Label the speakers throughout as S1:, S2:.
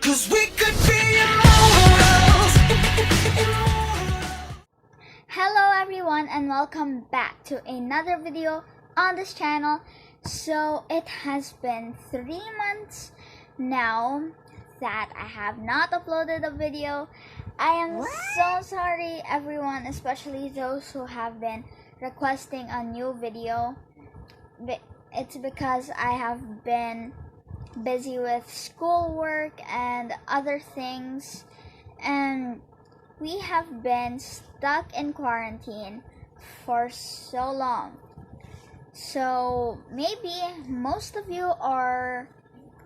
S1: 'Cause we could be immortals.
S2: Hello everyone and welcome back to another video on this channel. So it has been 3 months now that I have not uploaded a video. I am so sorry everyone, especially those who have been requesting a new video. It's because I have been busy with schoolwork and other things, and we have been stuck in quarantine for so long. So maybe most of you, or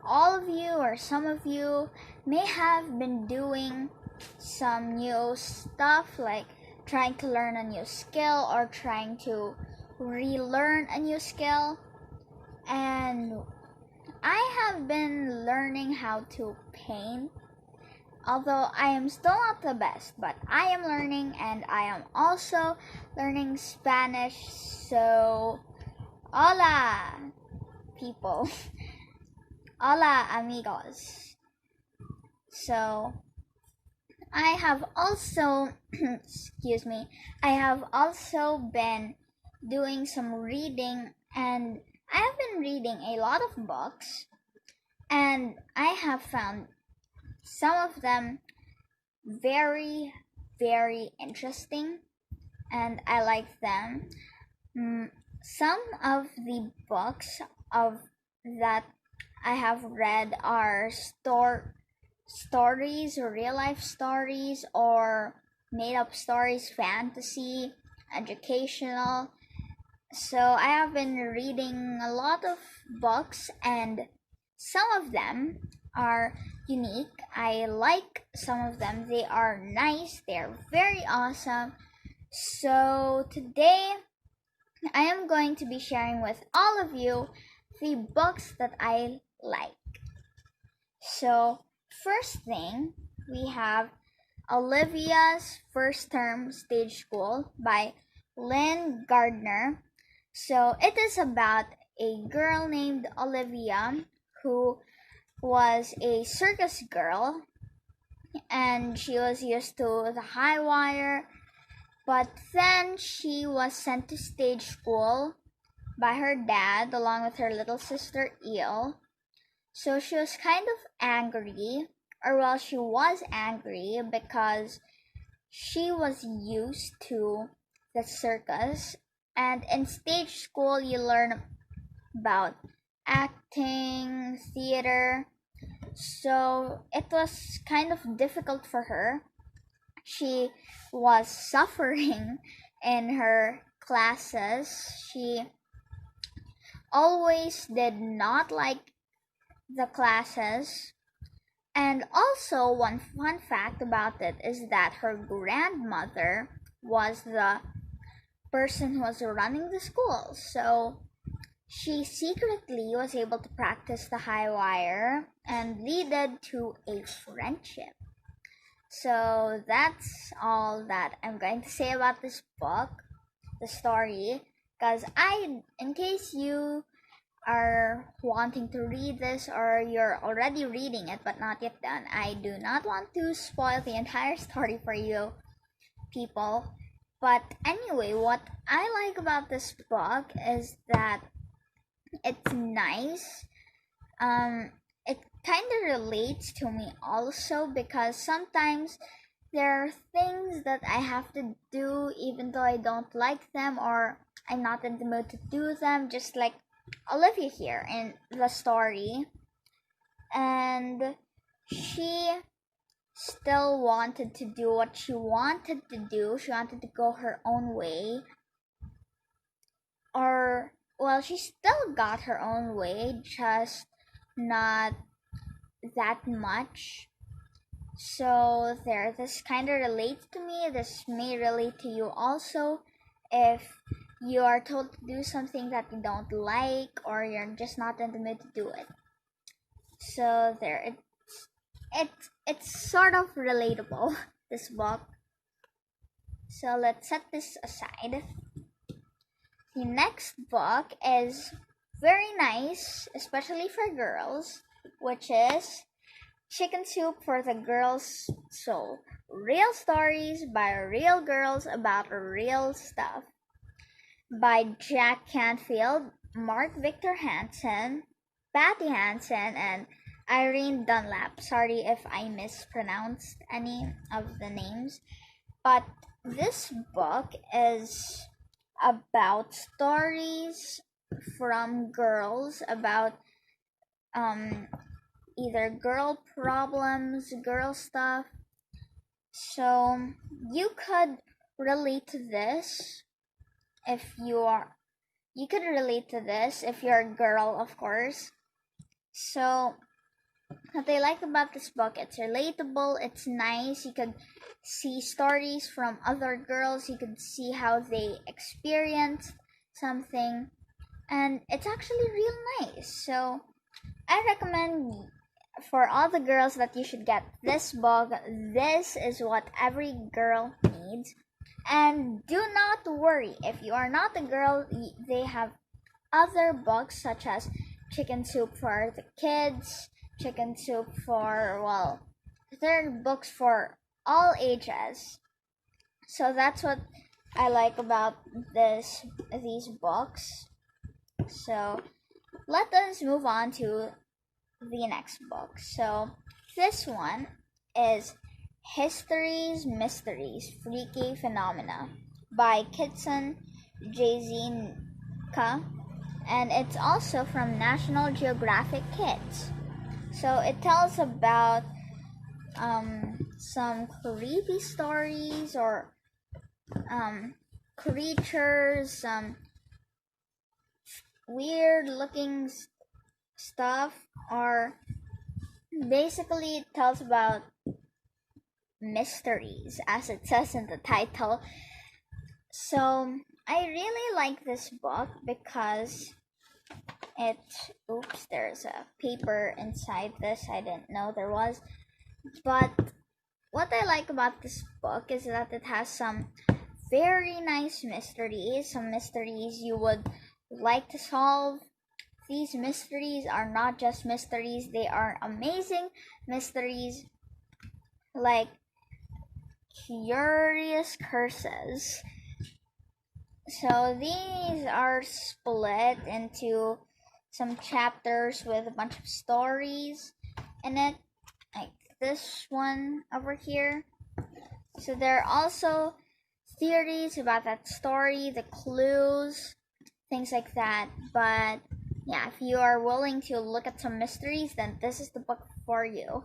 S2: all of you, or some of you may have been doing some new stuff, like trying to learn a new skill or trying to relearn a new skill. And I have been learning how to paint, although I am still not the best, but I am learning, and I am also learning Spanish. So hola people. Hola amigos. So I have also excuse me, I have also been doing some reading, and I have been reading a lot of books, and I have found some of them very, very interesting, and I like them. Some of the books that I have read are stories, or real life stories, or made up stories, fantasy, educational. So I have been reading a lot of books, and some of them are unique. I like some of them. They are nice. They're very awesome. So today I am going to be sharing with all of you the books that I like. So first thing, we have Olivia's First Term Stage School by Lynn Gardner. So it is about a girl named Olivia who was a circus girl, and she was used to the high wire, but then she was sent to stage school by her dad along with her little sister Eel. So she was kind of angry, or well, she was angry because she was used to the circus, and in stage school you learn about acting, theater. So it was kind of difficult for her. She was suffering in her classes. She always did not like the classes. And also, one fun fact about it is that her grandmother was the person who was running the school. So she secretly was able to practice the high wire and leaded to a friendship. So that's all that I'm going to say about this book, the story, because in case you are wanting to read this, or you're already reading it but not yet done, I do not want to spoil the entire story for you people. But anyway, what I like about this book is that it's nice. It kind of relates to me also, because sometimes there are things that I have to do even though I don't like them, or I'm not in the mood to do them, just like Olivia here in the story. And she still wanted to do what she wanted to do. She wanted to go her own way. Or, well, she still got her own way, just not that much. So there, this kind of relates to me. This may relate to you also if you are told to do something that you don't like, or you're just not in the mood to do it. So there, it's sort of relatable, this book. So let's set this aside. The next book is very nice, especially for girls, which is Chicken Soup for the Girl's Soul. Real stories by real girls about real stuff. By Jack Canfield, Mark Victor Hansen, Patty Hansen, and Irene Dunlap. Sorry if I mispronounced any of the names. But this book is about stories from girls about either girl problems, girl stuff. So you could relate to this if you could relate to this if you're a girl, of course. So what I like about this book, it's relatable, it's nice. You could see stories from other girls, you could see how they experienced something, and it's actually real nice. So I recommend for all the girls that you should get this book. This is what every girl needs. And do not worry, if you are not a girl, they have other books such as Chicken Soup for the Kids, Chicken Soup for, well, there are books for all ages. So that's what I like about these books. So let us move on to the next book. So this one is History's Mysteries, Freaky Phenomena by Kitson Jazinka, and it's also from National Geographic Kids. So it tells about some creepy stories or creatures, some weird looking stuff, or basically it tells about mysteries as it says in the title. So I really like this book because there's a paper inside this. I didn't know there was. But what I like about this book is that it has some very nice mysteries, some mysteries you would like to solve. These mysteries are not just mysteries, they are amazing mysteries, like curious curses. So these are split into some chapters with a bunch of stories in it, like this one over here. So there are also theories about that story, the clues, things like that. But yeah, if you are willing to look at some mysteries, then this is the book for you.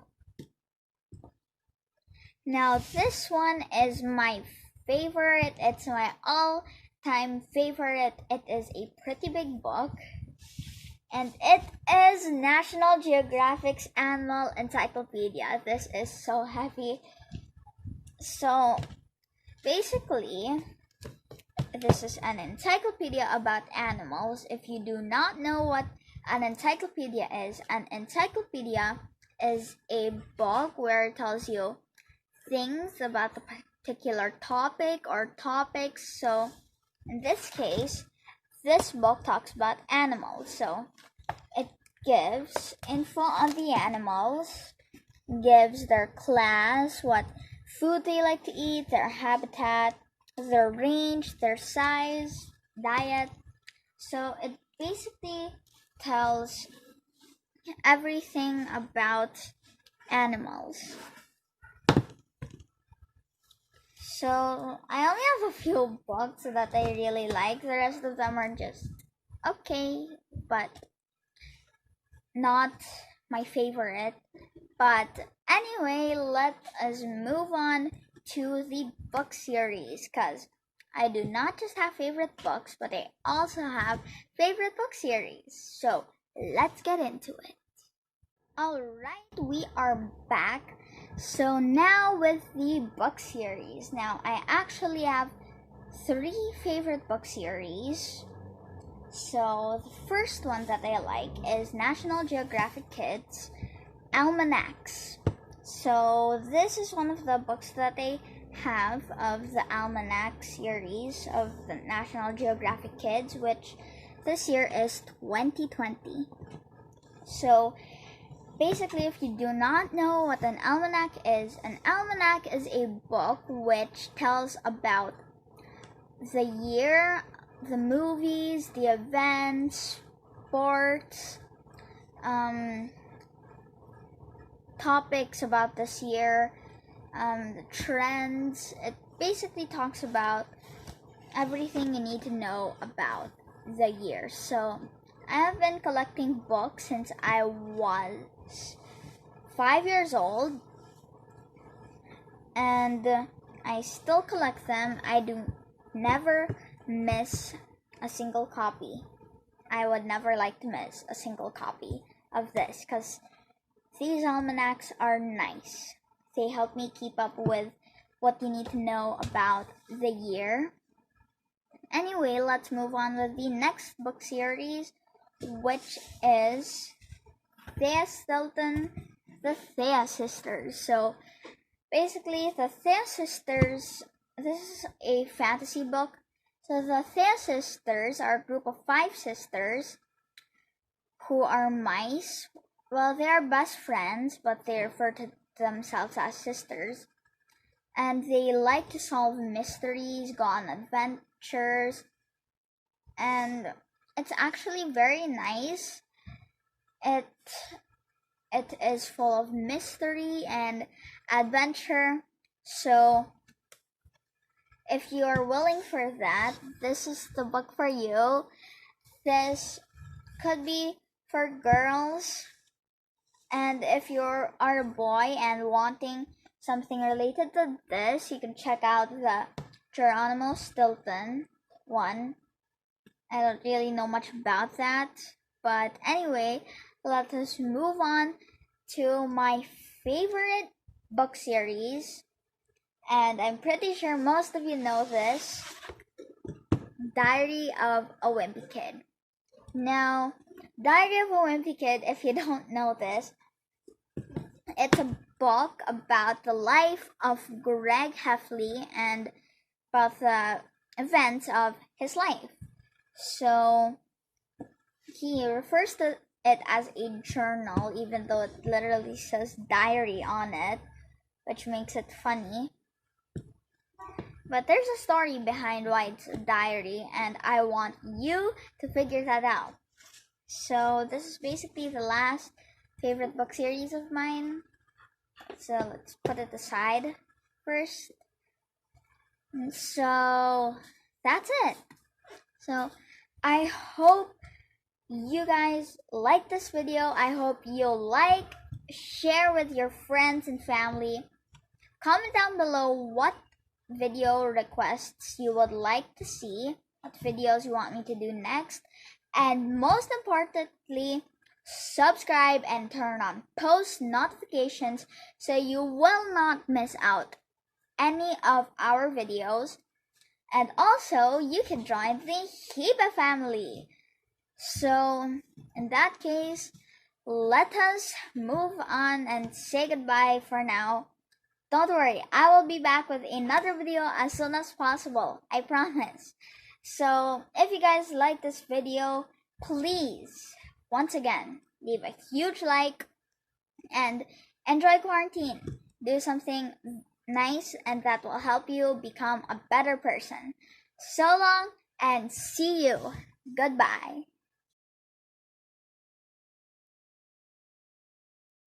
S2: Now this one is my favorite. It's my all-time favorite. It is a pretty big book, and it is National Geographic's Animal Encyclopedia. This is so heavy. So basically, this is an encyclopedia about animals. If you do not know what an encyclopedia is a book where it tells you things about the particular topic or topics. So in this case, this book talks about animals. So it gives info on the animals, gives their class, what food they like to eat, their habitat, their range, their size, diet. So it basically tells everything about animals. So I only have a few books that I really like. The rest of them are just okay, but not my favorite. But anyway, let us move on to the book series, because I do not just have favorite books, but I also have favorite book series. So let's get into it. Alright, we are back. So now with the book series. Now I actually have 3 favorite book series. So the first one that I like is National Geographic Kids ALMANACs. So this is one of the books that I have of the ALMANAC series of the National Geographic Kids, which this year is 2020. So basically, if you do not know what an almanac is a book which tells about the year, the movies, the events, sports, topics about this year, the trends. It basically talks about everything you need to know about the year. So I have been collecting books since I was 5 years old, and I still collect them. I do never miss a single copy. I would never like to miss a single copy of this because these almanacs are nice. They help me keep up with what you need to know about the year. Anyway, let's move on with the next book series, which is Thea Stilton, the Thea Sisters. So basically, the Thea Sisters, this is a fantasy book. So the Thea Sisters are a group of 5 sisters who are mice. Well, they are best friends, but they refer to themselves as sisters. And they like to solve mysteries, go on adventures, and it's actually very nice. It is full of mystery and adventure. So if you are willing for that, this is the book for you. This could be for girls, and if you are a boy and wanting something related to this, you can check out the Geronimo Stilton one. I don't really know much about that, but anyway, let us move on to my favorite book series, and I'm pretty sure most of you know this, Diary of a Wimpy Kid. Now, Diary of a Wimpy Kid, if you don't know this, it's a book about the life of Greg Heffley and about the events of his life. So he refers to it as a journal, even though it literally says diary on it, which makes it funny. But there's a story behind why it's a diary, and I want you to figure that out. So this is basically the last favorite book series of mine. So let's put it aside first. And so that's it. So I hope you guys like this video. I hope you'll like, share with your friends and family. Comment down below what video requests you would like to see, what videos you want me to do next, and most importantly, subscribe and turn on post notifications so you will not miss out any of our videos. And also, you can join the Hipe family. So, in that case, let us move on and say goodbye for now. Don't worry, I will be back with another video as soon as possible, I promise. So, if you guys like this video, please, once again, leave a huge like and enjoy quarantine. Do something nice and that will help you become a better person. So long and see you. Goodbye.